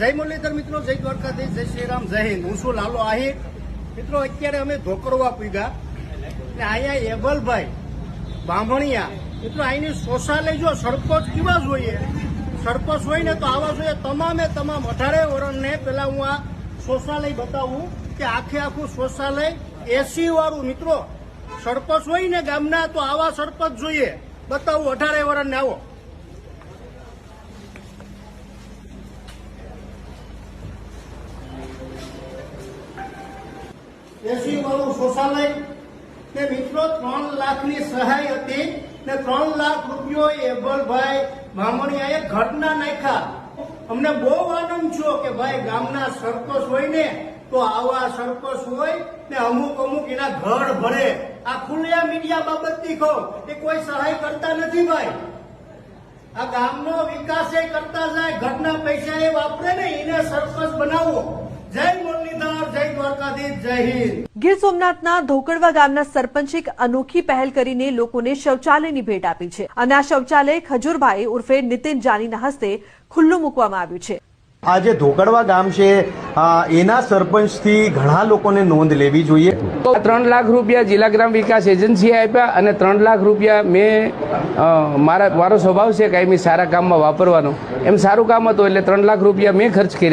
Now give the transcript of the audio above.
જય મુરલીધર મિત્રો, જય દ્વારકાધીશ, જય શ્રીરામ, જય હિન્દ. હું છું લાલો આહિર. મિત્રો અત્યારે અમે ધોકરવા પૂગ્યા ને અહીંયા એબલભાઈ બામણિયા મિત્રો અહીંની શૌચાલય જો સરપંચ કેવા જોઈએ, સરપંચ હોય ને તો આવા જોઈએ તમામે તમામ 18 વર્ષને પેલા હું આ શૌચાલય બતાવું કે આખે આખું શૌચાલય એસી વાળું. મિત્રો સરપંચ હોય ને ગામના તો આવા સરપંચ જોઈએ. બતાવું 18 વર્ષને આવો. એસી વાળું શૌચાલય ને મિત્રો 3 લાખની સહાય હતી ને 3 લાખ રૂપિયો એબલભાઈ બામણિયાએ ઘરના નાખ્યા. અમને બહુ આનંદ થયો કે ભાઈ ગામના સરપંચ હોય ને તો આવા સરપંચ હોય ને અમુક એના ઘર ભરે. આ ખુલ્લા મીડિયા બાબતથી કહું કે કોઈ સહાય કરતા નથી ભાઈ. આ ગામનો વિકાસ એ કરતા જાય, ઘરના પૈસા એ વાપરે ને એને સરપંચ બનાવો. જય મુરલીધર, જય દ્વારકાધીશ, જય હિન્દ. ગીર સોમનાથના ધોકડવા ગામના સરપંચે એક અનોખી પહેલ કરીને લોકોને શૌચાલયની ભેટ આપી છે અને આ શૌચાલય ખજૂરભાઈ ઉર્ફે નીતિન જાનીના હસ્તે ખુલ્લું મૂકવામાં આવ્યું છે. આ જે ધોકડવા ગામ છે એના સરપંચથી ઘણા લોકોને નોંધ લેવી જોઈએ. 3 લાખ રૂપિયા જિલ્લા ગ્રામ વિકાસ એજન્સીએ આપ્યા અને 3 લાખ રૂપિયા મેં મારો સ્વભાવ છે કાયમી સારા કામમાં વાપરવાનો. એમ સારું કામ હતું એટલે 3 લાખ રૂપિયા મેં ખર્ચ કર્યા.